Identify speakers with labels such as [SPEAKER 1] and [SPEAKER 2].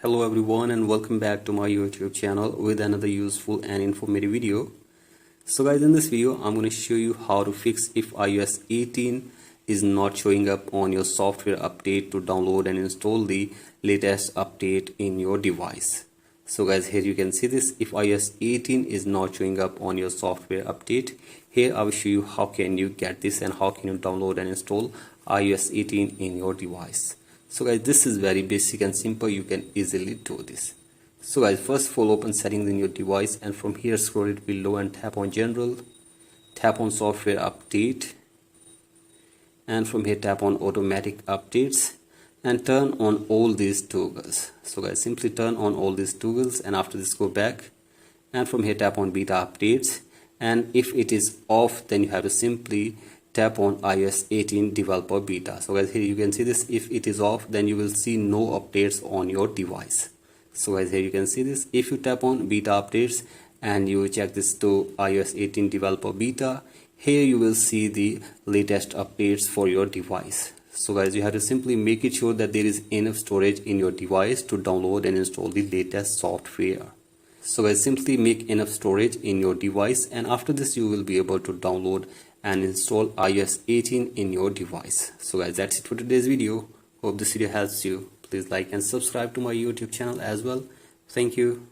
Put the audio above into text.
[SPEAKER 1] Hello everyone and welcome back to my YouTube channel with another useful and informative video. So guys, in this video I'm going to show you how to fix if iOS 18 is not showing up on your software update to download and install the latest update in your device. So guys, here you can see this. If iOS 18 is not showing up on your software update, here I will show you how can you get this and how can you download and install iOS 18 in your device. So guys, this is very basic and simple. You can easily do this. So guys, first of all, open settings in your device and from here scroll it below and tap on general, tap on software update, and from here tap on automatic updates and turn on all these toggles. So guys, simply turn on all these toggles and after this go back and from here tap on beta updates, and if it is off then you have to simply tap on iOS 18 developer beta. So guys, here you can see this. If it is off then you will see no updates on your device. So guys, here you can see this. If you tap on beta updates and you check this to iOS 18 developer beta, here you will see the latest updates for your device. So guys, you have to simply make it sure that there is enough storage in your device to download and install the latest software. So guys, simply make enough storage in your device and after this you will be able to download and install iOS 18 in your device. So guys, that's it for today's video. Hope this video helps you. Please like and subscribe to my YouTube channel as well. Thank you.